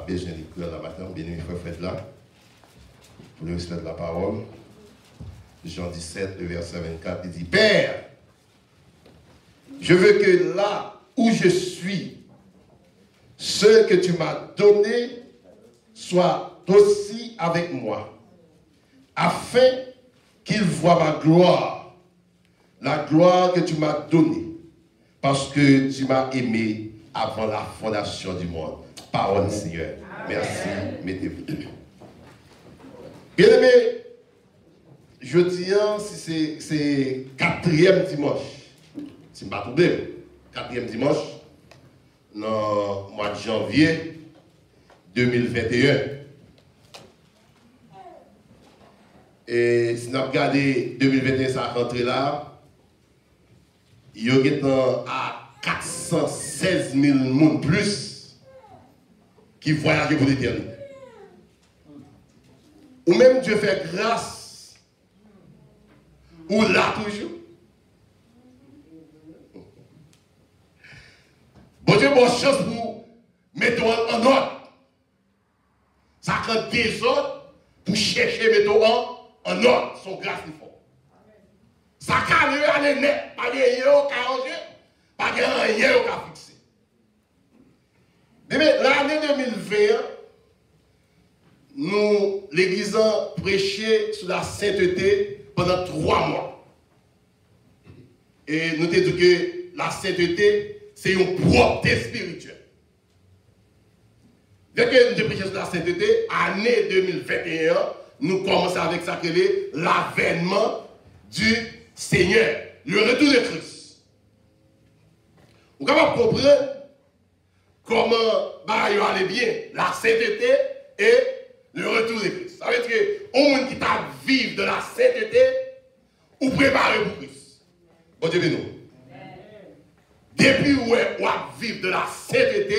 pas besoin d'écrire la matin, bien aimé frère Fred là, pour le respect de la parole. Jean 17, le verset 24, il dit, Père, je veux que là où je suis, ce que tu m'as donné soit aussi avec moi, afin qu'ils voient ma gloire, la gloire que tu m'as donnée, parce que tu m'as aimé avant la fondation du monde. Parole du Seigneur. Merci. Mettez-vous. Bien aimé, je dis, si c'est 4e dimanche, c'est pas problème, 4e dimanche, dans le mois de janvier 2021. Et si nous regardons 2021, ça a rentré là, il y a à 416 000 personnes plus qui voyagent pour l'éternité. Ou même Dieu fait grâce, ou là toujours. Bon Dieu, bonne chance pour mettre en ordre. Ça crée des autres pour chercher mettre en ordre son grâce du fond. Ça crée aller net, pas de rien au arrangé, pas de rien au fixé. Mais l'année 2020, nous, l'Église a prêché sur la sainteté pendant 3 mois. Et nous avons dit que la sainteté, c'est une propreté spirituelle. Dès que nous avons prêché sur la sainteté, année 2021, nous commençons avec ça, l'avènement du Seigneur, le retour de Christ. Vous pouvez comprendre comment aller bien, la sainteté et le retour de Christ. Ça veut dire que au monde qui t'a vivre de la sainteté, ou préparer pour Christ. Bon Dieu béni. Depuis où on vivre de la sainteté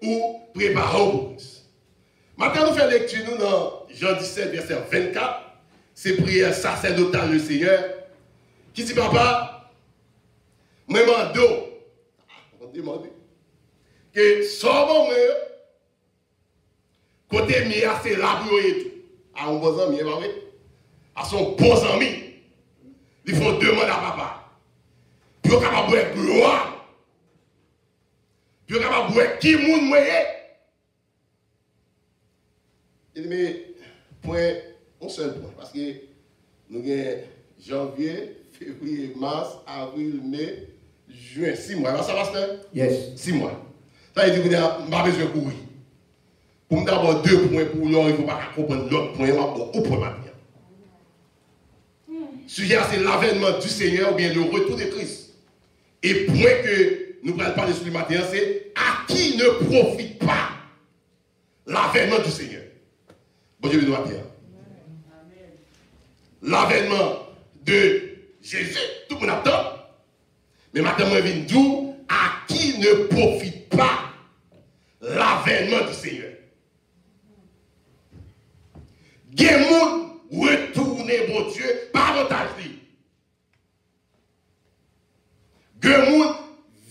ou préparer pour Christ. Maintenant, nous faisons lecture nous dans Jean 17, verset 24. C'est prière sacerdotale du Seigneur. Qui dit, papa, moi, on demande que son côté mien, c'est là pour et tout. À un bon ami, à son bon ami, il faut demander à papa. Puis on est capable de gloire. Puis on est capable de qui moun moyen. Il dit, mais, point, un seul point. Parce que nous avons janvier, février, mars, avril, mai, juin, 6 mois. Ça va, pasteur? Yes. 6 mois. Ça veut dire que je n'ai pas besoin de courir. Pour me d'abord 2 points pour l'or, il ne faut pas comprendre l'autre point, au point maintenant. Sujet, c'est l'avènement du Seigneur ou bien le retour de Christ. Et point que nous allons parler sur le matin, c'est à qui ne profite pas l'avènement du Seigneur. Bon Dieu, nous matin. L'avènement de Jésus, tout le monde attend. Mais maintenant, je viens dire à qui ne profite pas l'avènement du Seigneur. Gen retourner, bon Dieu, par avantage. Gen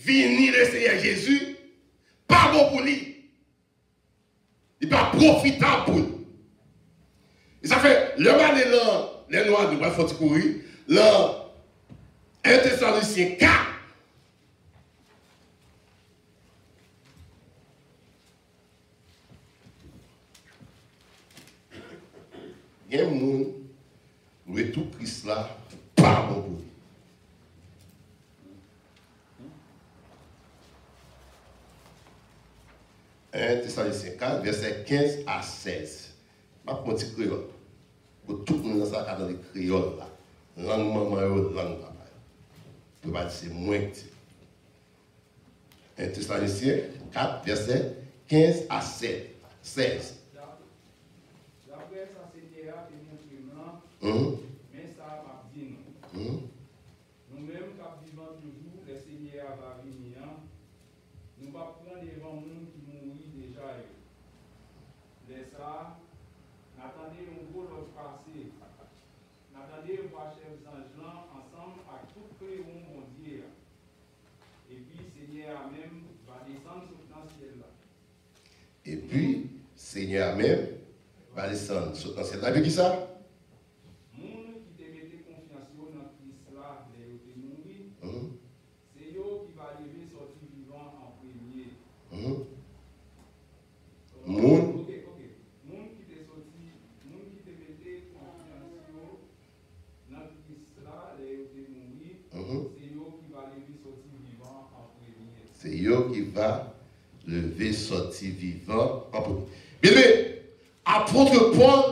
venir le Seigneur Jésus, pas bon pour lui. Il n'est pas profitable pour lui. Et ça fait, le mal est là, les noirs de faut courir, là, 1 Thessaloniciens 4. Il y a un monde, le tout Christ là, pas bon pour lui. Thessaloniciens 4, verset 15 à 16. Je vais prendre un créole. Pour tout le monde dans ça, dans les créoles là. Langue maman, langue papa. Je ne vais pas dire c'est moins que 1 Thessaloniciens 4, verset 15 à 16. Mais ça m'a dit nous. Nous-mêmes, qui vivons toujours, le Seigneur va venir. Nous va prendre devant nous qui mourit déjà. Les ça, n'attendez un beau l'autre passé. N'attendez un chef d'ange ensemble à tout près où mon Dieu. Et puis, Seigneur même va descendre sur le ciel là. Et puis, Seigneur même va descendre sur dans cette vie qui ça? Moun qui te mette confiance dans Christ là, les qui mourir, c'est eux qui va lever sortir vivant en premier. Moun. Ok. Moun qui te sorti, moun qui te mette confiance dans Christ là, les qui mourir, c'est eux qui va lever sortir vivant en premier. C'est eux qui va lever sortir vivant en premier. Bien, apôtre Paul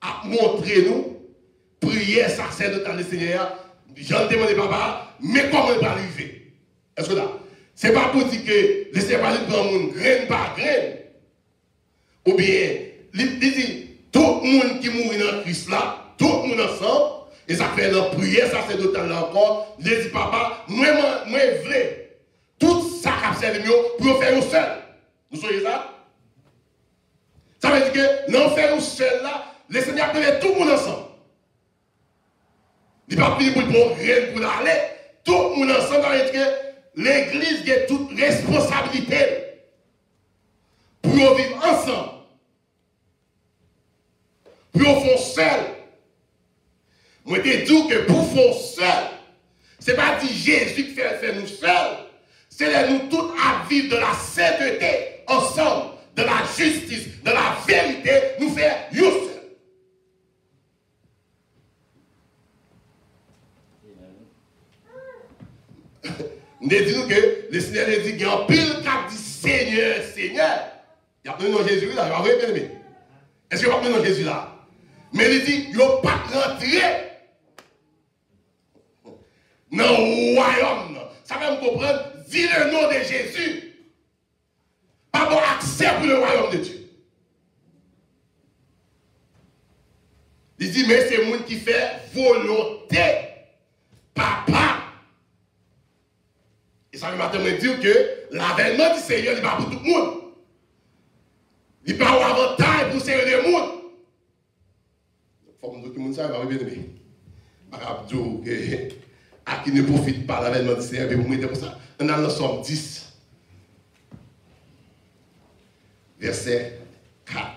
a montré nous, prière sacerdotale du Seigneur, j'en demande papa, mais comment il va arriver? Est-ce que là, c'est pas pour dire que le Seigneur va prendre le monde graine par graine, ou bien, il dit, tout le monde qui mourit dans Christ là, tout le monde ensemble, et ça fait la prière sacerdotale là encore, il dit papa, moi vrai, tout ça qui a servi pour faire nous seul. Vous voyez ça? Ça veut dire que non faire nous seul là, le Seigneur appelle tout le monde ensemble. Il n'est pas fini pour rien pour aller. Tout le monde ensemble, ça veut dire que l'Église a toute responsabilité pour vivre ensemble. Pour faire seul. Moi, je dis que pour faire seul, ce n'est pas dire Jésus qui fait nous seuls. C'est nous tous à vivre de la sainteté ensemble, de la justice, de la vérité, nous faire nous seuls. Nous disons que le Seigneur dit qu'il y a un pile cap dit Seigneur, Seigneur. Il y a besoin de Jésus là, il va voir bien aimé. Est-ce qu'il y a besoin de Jésus là? Mais il dit, il n'y a pas rentré dans le royaume. Ça va me comprendre, dis le nom de Jésus. Pas bon accès pour le royaume de Dieu. Il dit, mais c'est le monde qui fait volonté. Papa. Et ça veut dire que l'avènement du Seigneur n'est pas pour tout le monde. Il n'est pas au avantage pour le Seigneur du monde. Il faut que tout le monde sache, il va bien aimer. Je ne vais pas dire à qui ne profite pas de l'avènement du Seigneur, mais vous mettez comme ça. On a le Somme 10, verset 4.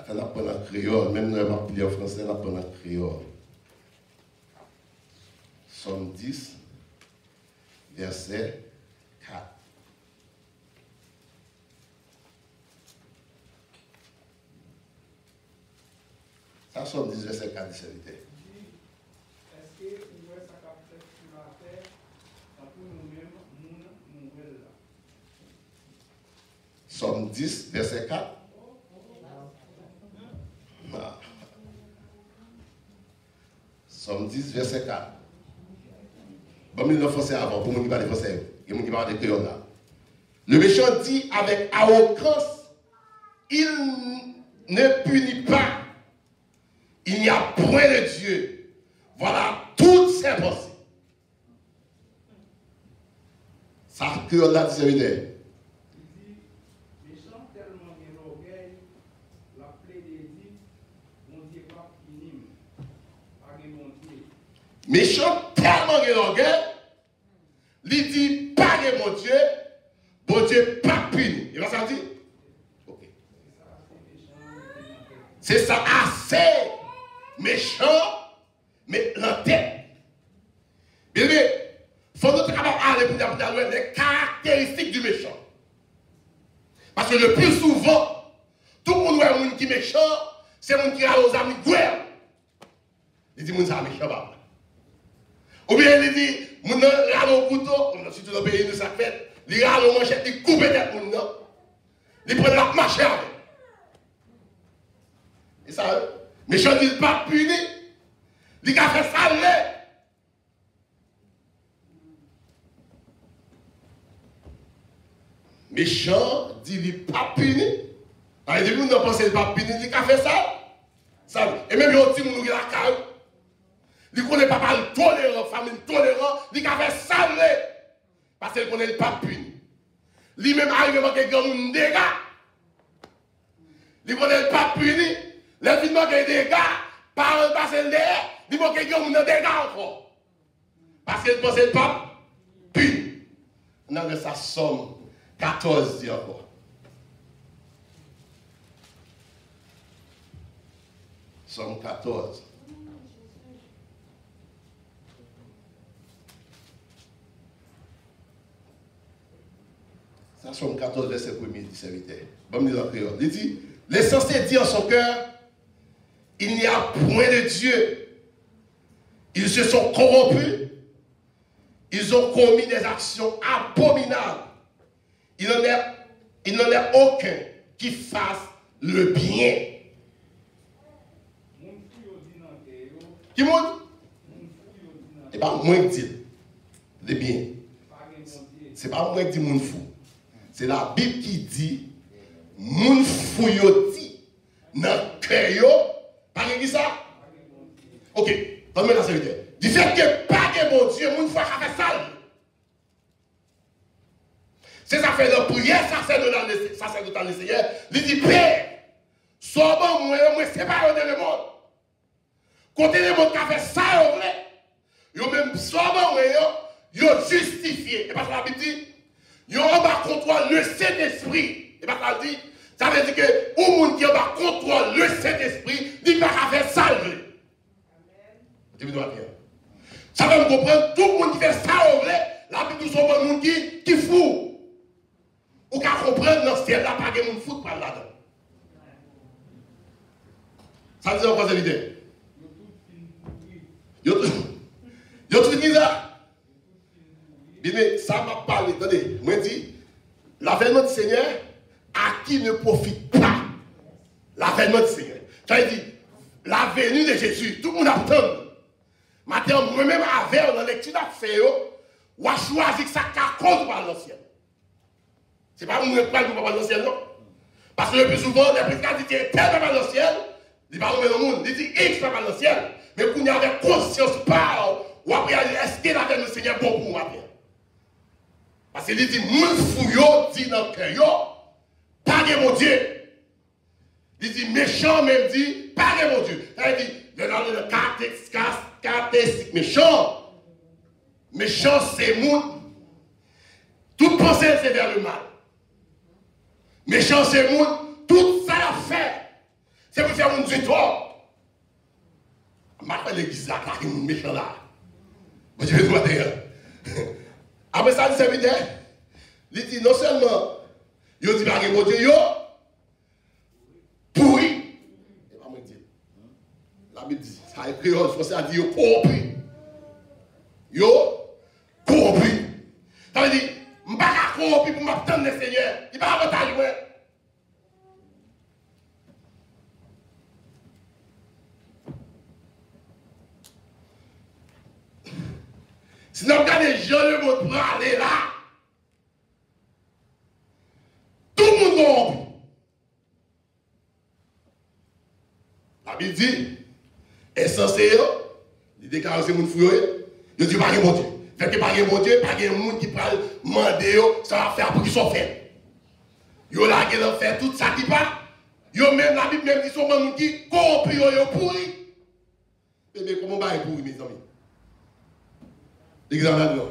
On apprend en créole, même si on va plier en français, on apprend en créole. Somme 10, verset 4. Ça, Somme 10, verset 4, c'est vérité. Est-ce que vous voyez ça qu'a fait sur la terre, pour nous-mêmes, nous nouvelles là? Somme 10, verset 4. Ah. Somme 10, verset 4. Bon, mais le français avant, pour moi qui parle français, et moi qui parle de créole là. Le méchant dit avec arrogance, il ne punit pas. Il n'y a point de Dieu. Voilà toutes ses pensées. Ça, créole là, c'est vérité. Méchant tellement de l'orgueil, il dit pas de mon Dieu, bon Dieu pas puni. Il va ça dire? Ok. C'est ça assez méchant, mais la tête. Bien, il faut nous aller pour les caractéristiques du méchant. Parce que le plus souvent, tout le monde est un qui est méchant, c'est un qui a aux amis guerre. Il dit, ça méchant pas. Ou bien il dit, mon râle au couteau, surtout dans le pays de sa fête, il râle au manchette, il coupe tête mon nom. Il prend la marche avec. Et ça, méchant dit pas puni. Il a fait ça là. Méchant dit il pas puni. Il dit, vous ne pensez pas puni, il a fait ça. Et même il y a aussi mon la caille. Il ne connaît pas mal tolérant, famille tolérant, il a fait ça parce qu'il ne connaît pas puni. Lui même arrive à manquer un dégât. Il ne connaît pas puni. Le film manque des dégâts, par passer le derrière, il manque un dégât encore. Parce qu'il ne pensait pas puni. On a ça somme 14 dit encore. Somme 14. Ça, Somme 14, verset 1er, dit serviteur. Bon, nous en créole. Il dit, l'essentiel dit en son cœur, il n'y a point de Dieu. Ils se sont corrompus. Ils ont commis des actions abominables. Il n'en est aucun qui fasse le bien. Qui monte? C'est pas moi qui dis le bien. C'est pas moi qui dis mon fou. C'est la Bible qui dit mon fou yo dit dans le cœur. Pas qui ça? Ok, donne-moi la sécurité. Du fait que pas de bon Dieu, mon fou a fait ça. C'est ça fait de prière, ça c'est de dans le Seigneur. Il dit Père, sois bon, moi c'est pas de le monde. Quand les gens qui ont fait ça, ils ont même souvent justifié. Et parce que la Bible dit, ils ont en bas contrôle le Saint-Esprit. Et parce que la Bible dit, ça veut dire que les gens qui ont en bas contrôle le Saint-Esprit, ils ne peuvent pas faire ça. Ça veut me comprendre, tout le monde qui fait ça, la Bible dit, c'est un monde qui fout. Ou qui comprendre dans le ciel, là, pas de monde fout par là-dedans. Ça veut dire quoi, c'est l'idée? Yo tout dit ça. Bien, ça m'a parlé. Attendez, moi dis, l'avènement du Seigneur, à qui ne profite pas l'avènement du Seigneur. Ça veut dire, la venue de Jésus, tout le monde attend. Maintenant, moi-même, avec dans les lecture d'affaires, ou a choisi que ça cause par l'ancien. C'est pas moi qui parle par l'ancien, non? Parce que le plus souvent, les prédicateurs disent tel par l'ancien, ils parlent au monde, ils disent X par l'ancien. Mais qu'on y avait conscience pas, ou après, est-ce qu'il avait le Seigneur bon pour moi? Parce qu'il dit, mon fouillot dit dans le cœur, pas de mon Dieu. Il dit, méchant même dit, pas de mon Dieu. Il dit, le caractéristique méchant. Méchant, c'est mon. Toute pensée, c'est vers le mal. Méchant, c'est mon. Tout ça l'a fait. C'est pour faire mon Dieu toi. Maintenant, l'église là, qui est méchant là. Je vais voir d'ailleurs. Après ça, le serviteur, il dit non seulement, il dit, bah, mon Dieu, pourri. Et pas moi dire. La Bible dit, ça est créole, français a dit, yo corrompu. Yo corrompu. Ça veut dire, je ne suis pas corrompu pour m'attendre le Seigneur. Il ne va pas avantage, moi. Sinon, regardez, je le montre pour aller là. Tout le monde corrompu. La Bible dit, essentiel, il déclare que c'est mon fouilleux. Il dit, pas de mon Dieu. Fait que pas de mon Dieu, pas de monde qui peut demander, ça va faire pour qu'ils soient faits. Yo là, qui ont fait tout ça qui pas. Yo même, la Bible même dit, sont gens qui corrompus, yo pourri. Eh bien, comment va être pourri, mes amis? L'examen là.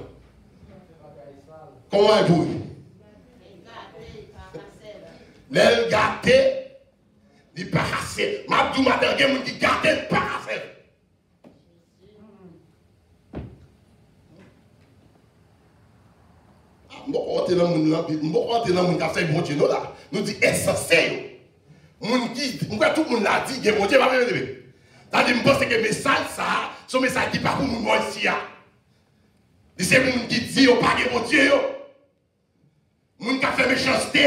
Comment est pourri? L'aile gâté, il pas assez. Mabdou matin, il y a des gens qui gâtent pas assez. Je ne vais pas rentrer dans le monde qui a fait bon Dieu là. Nous disons essentiel. Tout le monde l'a dit, bon Dieu va venir. C'est-à-dire, je pense que le message, ça, c'est un message qui n'est pas pour nous ici. C'est les gens qui disent, pas de bon Dieu. Les gens qui ont fait méchanceté.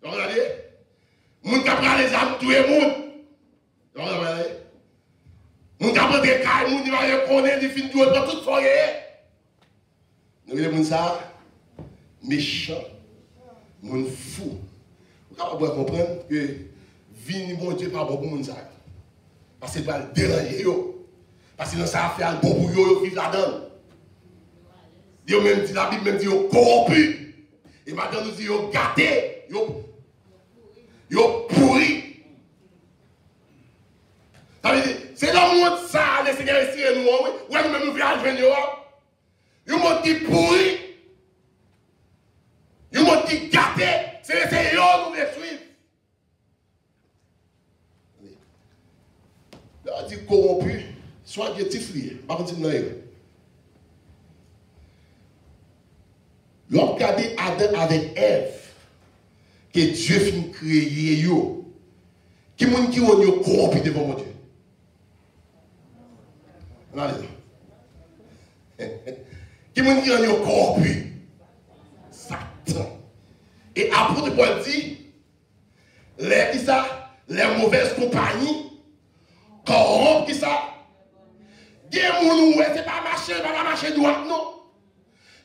Vous regardez? Les gens qui ont pris les âmes, tout le monde. Vous regardez? Les gens qui ont pris des cailles, les gens qui ont connaître, les films, tout le monde, tout soirée. Nous voyons ça, méchant, mon fou. Vous pouvez comprendre que vie ni bon Dieu pas bon pour mon ça. Parce que va le déranger yo. Parce que ça fait un bon pour yo vivre là-dedans. Dieu même dit la Bible même dit yo corrompu. Et maintenant nous dit yo gâté, yo pourri. Ça veut dire c'est dans le monde ça le Seigneur ici et nous ouais nous même nous viens joindre yo. Yo monde qui pourri. Yo monde qui gâté, c'est yo nous les suivre. dit corrompu, soit adjectif lié. Pas dire non. L'homme qui a dit Adam avec Ève, que Dieu finit créer yo. Qui moun qui on yo corrompu devant mon Dieu. Allez. Qui moun qui on yo corrompu. Satan. Et apôtre Paul dit, les mauvaises compagnies corrompent qui ça. Des moun c'est pas marcher droit non.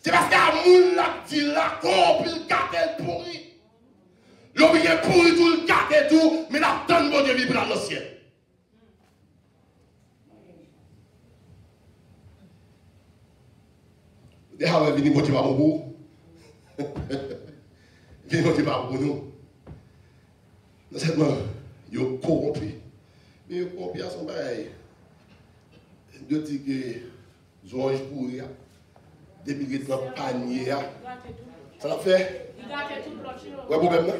C'est parce qu'à moun la dit la corrompu le gâté pourri. L'homme est pourri tout le gâté tout, mais la donne bon Dieu vivre dans le ciel. Déjà on venir motiver mon bout. Venir motiver pour nous. Non seulement yo corrompu. Mais yo corrompu à son bail. Je dis que Georges pourri depuis qu'il est dans le panier. Ça l'a fait? Ouais, problème là?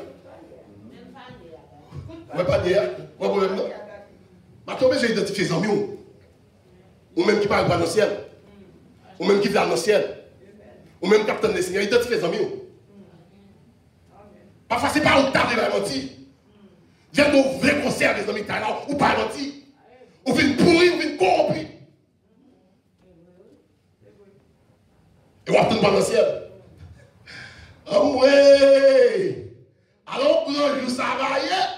Ouais, pas dire. Ouais, problème là? Maintenant, j'ai identifié les amis. Ou même qui parle dans le ciel. Ou même qui vit dans le ciel. Ou même capitaine des seigneurs, identifié les amis. Parfois, c'est pas où t'as déjà menti. Viens au vrai concert des amis, t'as là, ou pas menti. Ou vient pourrir, ou vient corrompu. Et on va tout dans le ciel. Oh ouais! Alors, pour un jour, ça va y est.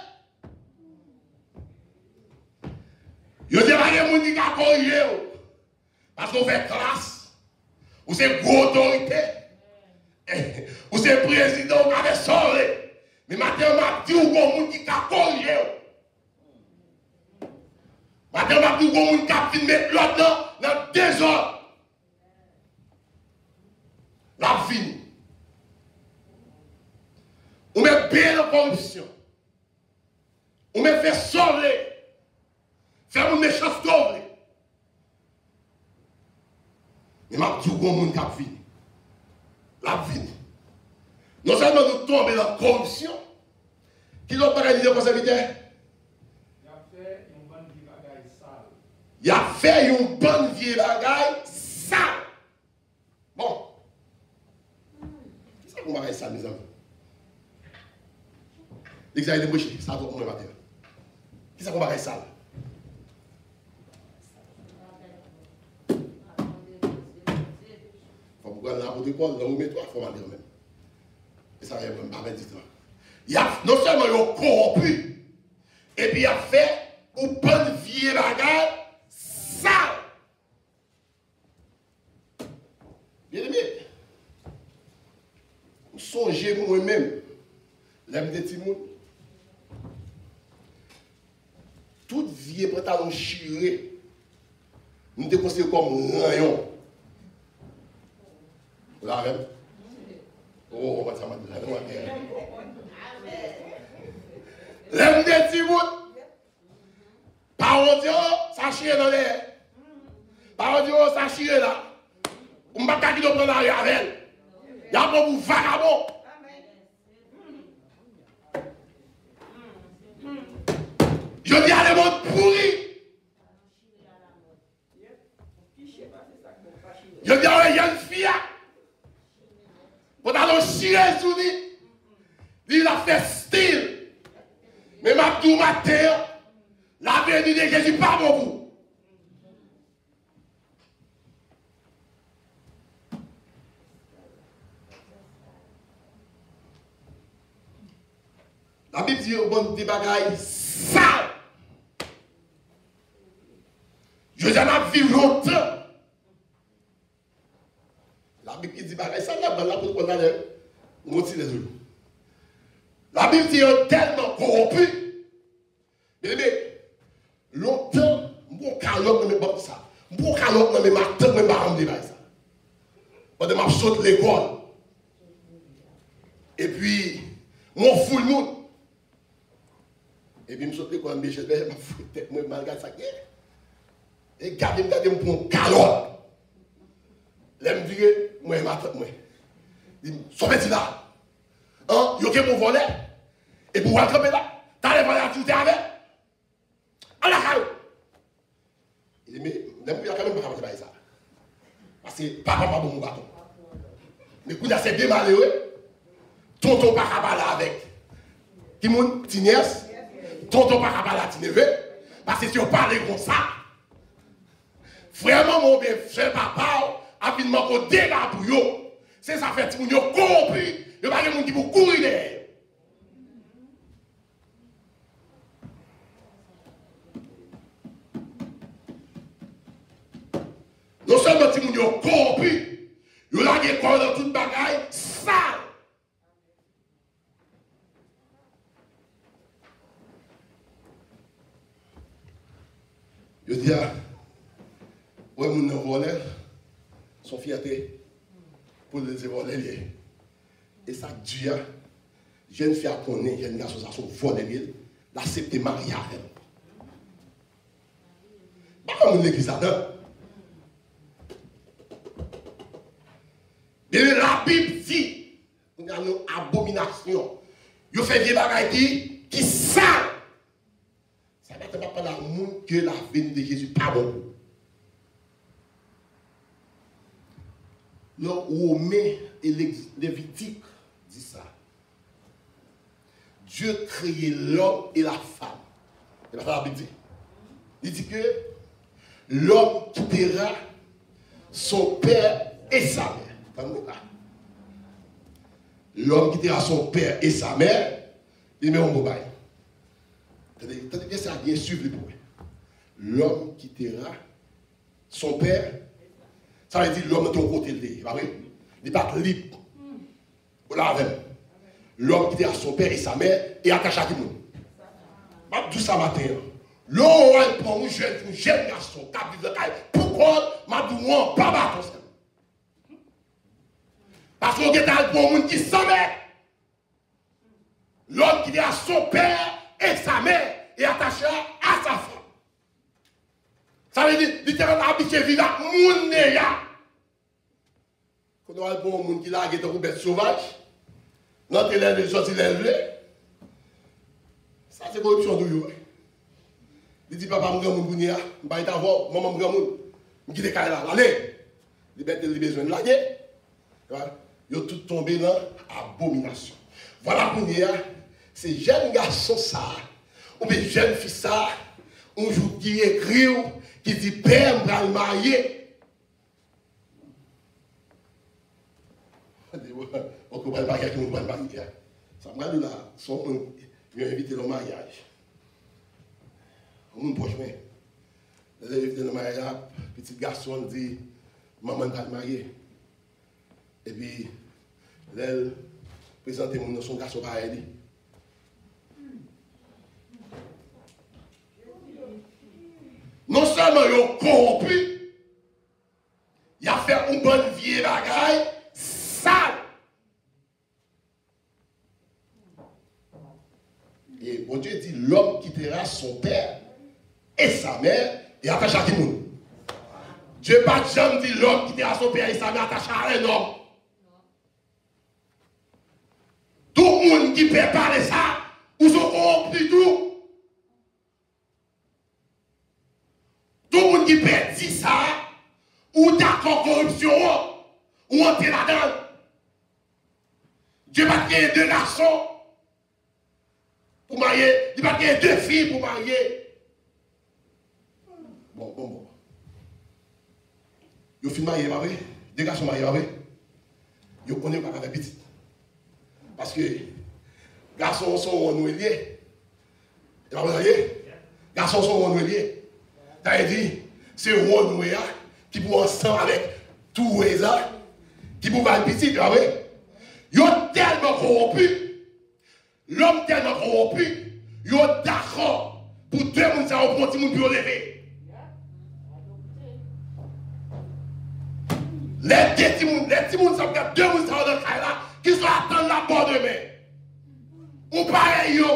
Yo dis pas que moun qui a corrigé parce qu'on fait classe. Ou c'est gros autorité. Ou c'est président qui avait sauvé. Mais maintenant, m'a dit ou moun qui a corrigé. Maintenant, m'a dit ou moun qui a fait mettre l'autre dans le désordre. La vie. On met bien la corruption. On met fait sauver. Faire une méchance d'ouvre. Mais ma dit qu'on monde cap fini. La vie. Non seulement nous tombons dans la corruption, qui doit pas réaliser pour serviteur. Il a fait une bonne vieille bagaille sale. Bon. Qu'est-ce qu'on va faire ça, mes amis? L'examen de bouche, ça va pour moi matin. Qu'est-ce qu'on va faire ça? Pourquoi la route de Paul, là où met toi, il faut m'en dire même. Et ça ne va pas dire ça. Il a non seulement corrompu, et puis il a fait une bonne vieille bagarre sale. Bien aimé, songez moi-même, l'aime de Timon. Toute vieille pantalon chiré, nous te considérons comme rayon. La même. Oh, on va ça m'a dit. L'aime des petits bouts. Parole Dieu, ça chie dans l'air. Parole Dieu, ça chie là. On va pas qui doit prendre la avec. Il y a pas pour vagabond. Je dis à le monde pourri. Je dis à une fille. Quand on a chiré sur lui, il a fait style. Mais ma tout matin, la venue de Jésus pas pour vous. La Bible dit au bon des bagailles sales. Je dis à vivre longtemps. La Bible dit bagaille ça là pour qu'on a les autres. La Bible dit tellement corrompu. Mais longtemps, mon calotte ne me bat ça. Mon calotte ne me bat ça, ne me bat ça. Pendant que je saute l'école. Et puis, mon foule monde. Et puis, je saute l'école, mais je vais me foutre tête, moi, malgré ça. Et gardez mon calotte. L'aime dire, moi, je m'attends, moi. Il me dit, là. Hein, il y a mon volet. Et pour rentrer là, t'as les volets à tout avec. En la caillou. Il n'y a quand même pas de ça. Parce que papa pas bon bâton. Mais quand c'est bien malheureux, tonton pas capable avec. Qui moun Tiniès, tonton pas capable à Tineve. Parce que si on parle comme ça, vraiment mon bien frère papa, rapidement qu'on débat pour eux. C'est ça fait que vous avez compris. Il n'y a pas de monde qui vous courir derrière. Non seulement si vous avez compris, vous avez corps dans toute bagaille sale. Je dis, ouais, mon voleur, son fierté pour les voler. Et ça, Dieu, jeune fille à connaître, jeune garçon, ça sont volés, l'accepter mariage. Pas comme l'église là. La Bible dit, il y a une abomination. Il fait des bagailles qui sale. Ça ne va pas l'amour que la venue de Jésus pas bon. Le Romain et Lévitique dit ça. Dieu créait l'homme et la femme. Et la Bible dit. Il dit que l'homme quittera son père et sa mère. L'homme quittera son père et sa mère, il met un mot bail. Tenez bien ça, bien suivre pour vous. L'homme quittera son père, ça veut dire l'homme de ton côté, il n'est pas libre. Voilà, l'homme quittera son père et sa mère et attache à tout le monde. Tout ça matin, l'homme prend un jeune garçon, pourquoi m'a dit moi, pas battre ça? Parce qu'on est dans le monde qui s'en met. L'homme qui dit à son père et sa mère est attaché à sa femme. Ça veut dire, littéralement, habitué vivre à mon néa. Quand on a un monde qui l'a guetté une bête sauvage, notre élève est sorti l'élève. Ça, c'est corruption de vous. Il dit, papa, je vais vous dire, je vais t'avoir, maman, je vais vous dire, allez, liberté, il a besoin de la guerre. Ils ont tout tombé dans l'abomination. Voilà pour nous, ces jeunes garçons, ça, ou bien jeunes filles, ça, un jour qui écrit, qui dit, père, je vais me marier. On ne comprend pas qui ne va pas marier. Ça me regarde là, ils ont invité le mariage. On me proche, mais ils ont invité le mariage, petit garçon dit, maman va te marier. Et puis, elle présente son garçon pareil. Non seulement ils ont corrompu, ils ont fait une bonne vieille bagaille sale. Et bon Dieu dit, l'homme quittera son père et sa mère et attache à tout le monde. Dieu n'a pas jamais dit l'homme quittera son père et sa mère attache à un homme. Tout le monde qui peut parler ça, ou sont corrompus tout. Tout le monde qui peut dire ça, ou d'accord corruption, ou entrer là-dedans. Dieu va créer deux garçons pour marier, il va créer deux filles pour marier. Bon. Ils ont fini marié, pas vrai? Deux garçons mariés, pas vrai? Ils connaissent pas avec petit. Parce que les garçons sont liés. Et vous voyez, garçons sont liés. C'est-à-dire, c'est Renoué qui pour ensemble avec tout les gens, qui pour faire petit, vous voyez. Ils ont tellement corrompu, l'homme tellement corrompu, ils ont d'accord pour deux personnes qui ont petit monde pour lever. Les petits monde, ça veut dire deux personnes dans le cas là, qui sont attendus la porte de main. Ou pareil, yo.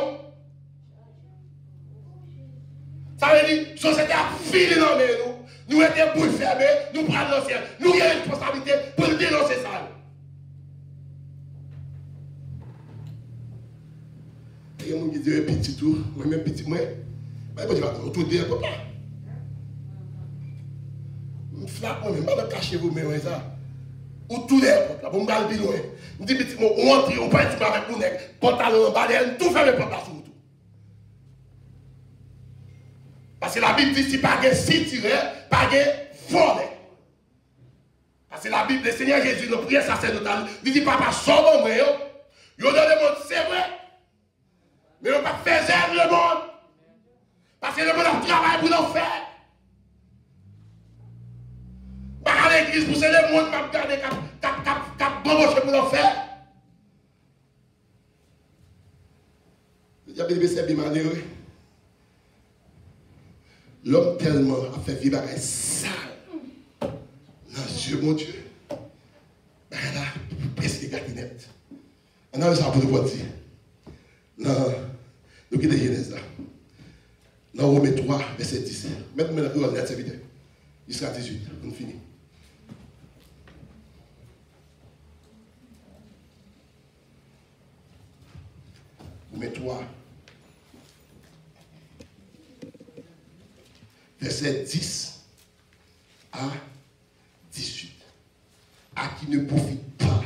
Ça veut dire, la société a filé dans nous. Nous étions bouche fermée, nous prenons l'ancien. Nous avons une responsabilité pour dénoncer ça. Il y a des gens qui disent, petit tout, moi-même petit, moi. Je vais vous dire, papa. flappe moi-même, pas cacher vous, mais ça. Ou tout les là, pour me garder plus loin. Je dis, petit mot, on entre, on parle avec vous, pantalon en bas, tout fait le pantalon sur tout. Parce que la Bible dit, si pas de si tiré, pas de volé. Parce que la Bible, le Seigneur Jésus, nous prions sacerdotal, il dit, papa, sauve moi, yo dans le monde, c'est vrai. Mais on ne pas faire le monde. Parce que le monde a travaillé pour nous faire. Pas à l'église pour c'est le monde qui va garder, qui a bambouché pour nous faire. Le diable c'est bien malheureux. L'homme tellement a fait vivre avec sale. Non, Dieu, mon Dieu. Ben là, presque gatinette. On a ça pour le dire. Non, nous quittons Genèse là. Dans Romains 3, verset 10. Maintenant, on va regarder cette vidéo. Jusqu'à 18. On finit. Romains 3, verset 10 à 18. À qui ne profite pas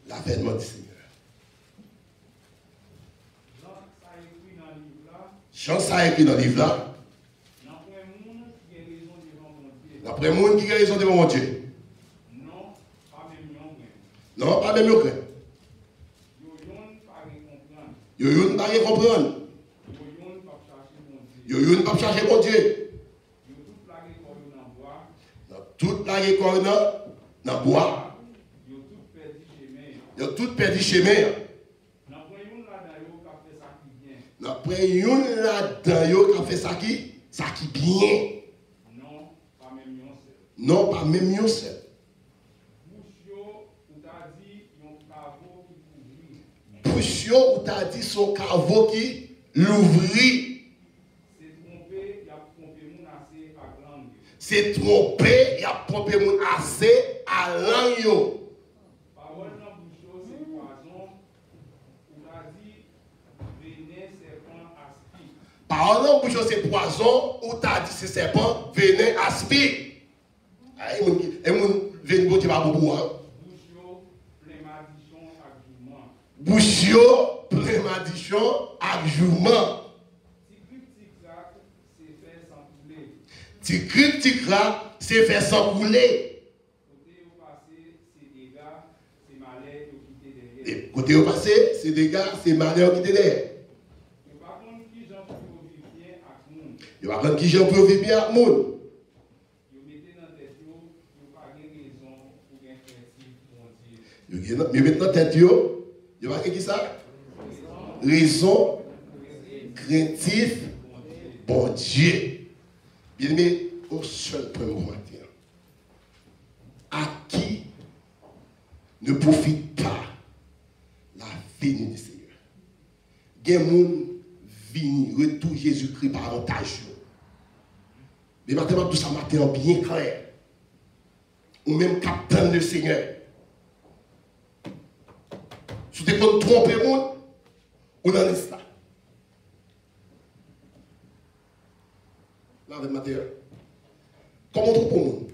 l'avènement du Seigneur. Jean, ça écrit dans le livre là. D'après le monde qui a raison devant mon Dieu. Non, pas même yo. Yo yon pas comprendre. Yo yon pas chercher mon Dieu. Toute la école dans bois. Yo tout perdu chemin. Après, yon là-dedans, yo qui fait ça qui bien. Non, pas même yon seul. Bouche yo, ou t'a dit son caveau qui l'ouvrit. C'est trompé, il a trompé mon assez à l'anneau. Parole en bouche, c'est poison, ou t'as dit c'est serpent, venin, aspire. Et mon venin, tu vas boire. Bouchio, prémadition, adjouement. Tu critiques là, c'est fait sans couler. Côté au passé, c'est dégâts, c'est malheur qui te derrière. Il va prendre qui j'en peux vivre bien avec le monde. Mais maintenant, tête, il va dire ça? Raison, craintif, bon Dieu. Bien aimé, au seul point matin. À qui ne profite pas la venue du Seigneur? Il y a des gens qui viennent, retour Jésus-Christ par avantage. Mais maintenant, tout ça matin bien clair. Ou même capitaine le Seigneur. Si tu te tromper le monde, ou dans l'histoire. Là, avec Matthieu. Comment on trompe le monde?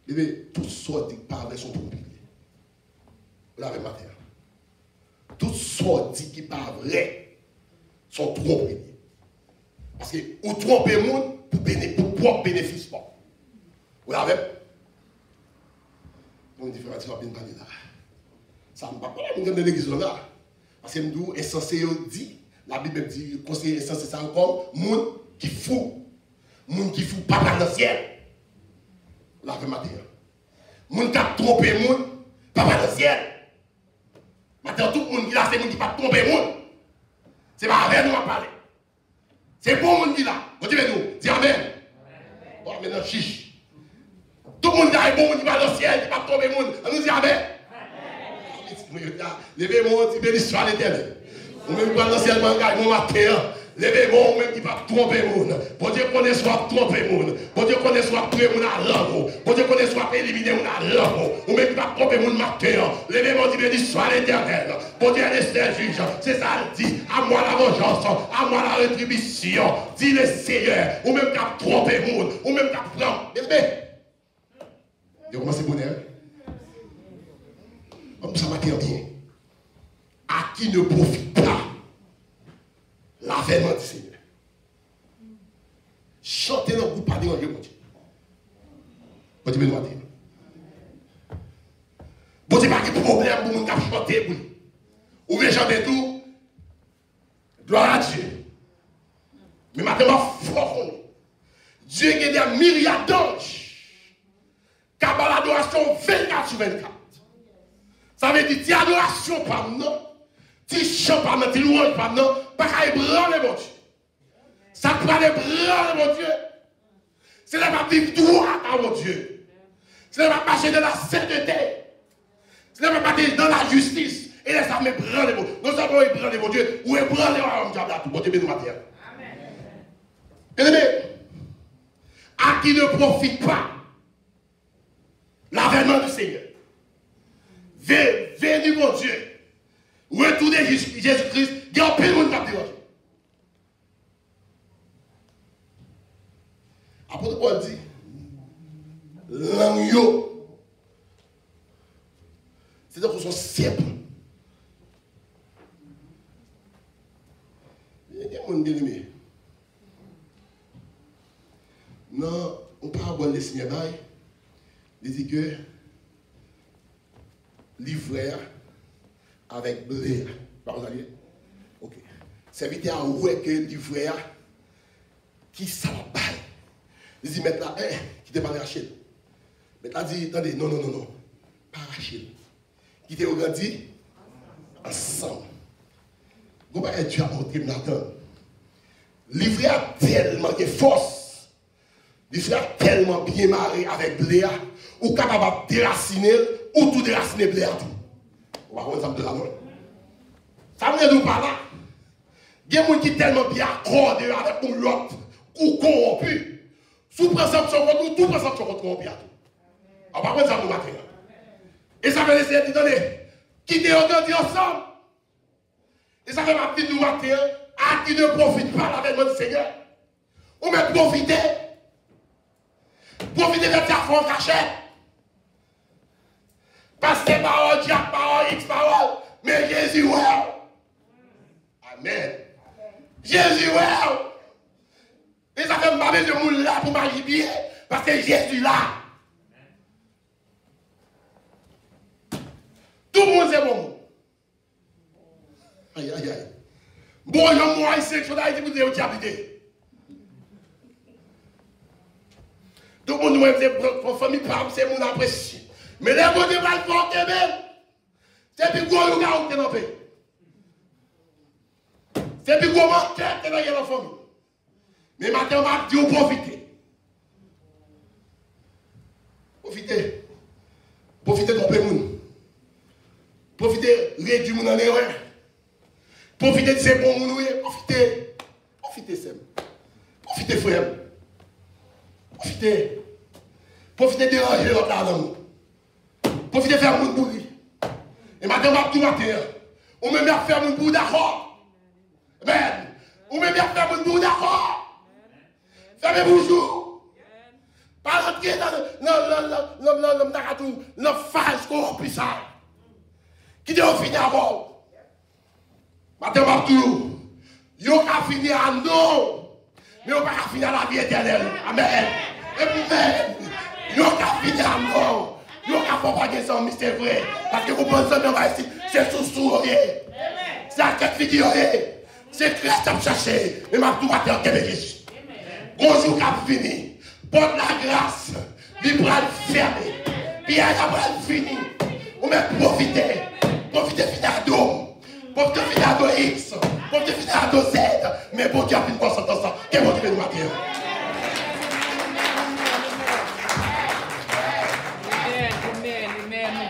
Bébé, tout sorte dit par avec son propre. Là, avec Matthieu. Tout sorte dit qui pas vrai sont trompés. Parce que vous trompez le monde pour propre bénéfice. Vous l'avez? On dit, frère, tu vas bien parler là. Ça ne va pas la de l'église là. Parce que nous, insensé, dit, la Bible dit, conseiller insensé, ça encore, monde qui fou. Monde qui fou, papa dans le ciel. Vous l'avez matin. Monde qui a trompé le monde, papa dans le ciel. Maintenant, tout le monde qui là, c'est monde qui n'a pas trompé le monde. C'est pas avec nous à parler. C'est bon monde qui là. Vous dites nous, dis amen. Bon, maintenant, chiche. Tout le monde qui est bon monde qui va dans le ciel, qui va tomber le monde. On nous dit amen. Levez-moi, petit peu l'histoire d'éternel. Ou même dans le ciel, mon matin, Levez-moi, même qui va tromper moun. Bon Dieu connaît soit tromper moun. Bon Dieu connaît soit tuer moun à l'angle. Bon Dieu connaît soit éliminer moun à l'angle. Ou même qui va tromper moun matin. Levez-moi, dit béni soit l'éternel. Bon Dieu est juge. C'est ça le dit. À moi la vengeance. À moi la rétribution. Dit le Seigneur. Ou même qui va tromper moun. Ou même qui va prendre. Bébé. Vous commencez à bonheur. Comme ça m'a bien. À qui ne profite pas l'avènement du Seigneur. Chantez dans le groupe, parlez en Dieu, mon Dieu. Bon Dieu, bénis-moi. Bon Dieu, pas de problème pour nous chanter pour lui. Ou bien chanter tout, gloire à Dieu. Mais maintenant, fort, Dieu qui a des myriades d'anges, qui a l'adoration 24 sur 24. Ça veut dire, tu as adoration par nous, tu chantes par nous, tu louanges par nous, pas qu'à ébranler mon Dieu. Ça peut aller ébranler mon Dieu. C'est là pas vivre droit à mon Dieu. C'est là pas marcher dans la sainteté. C'est là pas marcher dans la justice. Et là, ça me ébranler mon Dieu. Nous avons ébranler mon Dieu, ou ébranler mon Dieu à tout. Bon Dieu, bénis ma terre. Bien-aimé, à qui ne profite pas l'avènement du Seigneur. Venez mon Dieu. Retournez Jésus-Christ. Il y a un peu de monde qui a dérangé. Apôtre Paul dit, l'agneau, c'est-à-dire qu'on sont simples. Il y a des gens bien aimés. Non, on ne peut pas avoir les signes d'ail. Il dit que livraire avec blé. Par exemple, ok. Serviteur a oué que livraire qui ça va bailler. Il dit maintenant, qui te parle Rachel. Maintenant, il dit, attendez, non, pas Rachel. Qui te grandi ensemble. Vous voyez, Dieu a montré Nathan. Livraire tellement de force. Livraire tellement bien marré avec Bléa, ou capable de déraciner, ou tout déraciner Bléa. On va voir ça de la main. Ça ne nous pas là. Il y a des gens qui sont tellement bien accordés avec l'autre, ou corrompus. Sous présomption contre nous, tout présomption contre nous. On va voir ça de matin. Et ça veut essayer de donner. Qui te organisé ensemble. Et ça fait partie de nous matin, à qui ne profite pas l'avènement du Seigneur. Ou même profiter. Profitez de ta foi en cachette. Parce que parole, diable, parole, X parole. Mais Jésus, ouais. Amen. Jésus, ouais. Et ça fait mal de monde là pour m'agir bien. Parce que Jésus là. Tout le monde c'est bon. Aïe, aïe, aïe. Bon, il y a moi ici, je vais vous dire où tu habites. Tout le monde, c'est famille, c'est mon apprécié. Mais les gens qui vont porter même, c'est plus gros le gars qui est dans le pays. C'est plus gros manque qui est dans la famille. Mais maintenant, on va dire profiter. Profitez. Profitez de tromper les gens. Profitez de réduire les gens en erreur. Profitez de ces bons gens. Profitez. Profitez, Sem. Profitez, frère. Profitez. Profitez de ranger l'autre là. Profitez de faire mon bourri. Et maintenant, on va tout matin. On me met à faire mon bourri d'accord. Amen. On me met à faire mon bourri d'accord. Fermez bonjour. Pas rentrer dans la phase corrompue ça. Qui doit finir avant. Maintenant, on va tout. Ils ont fini à non. Mais on va pas finir à la vie éternelle. Amen. Amen. Ils ont fini à non. Ils ont propager ça, mais c'est vrai. Parce que vous pensez que c'est sous-sous. C'est à quatre vidéos. C'est très à chercher. Mais ma tout va te Québec. Bonjour, cap fini. Porte la grâce. Il va le fermer. Puis il va le finir. On va profiter. Profiter finir à dos. Profiter finir à dos X. Profiter finir à dos Z. Mais bon Dieu a une constance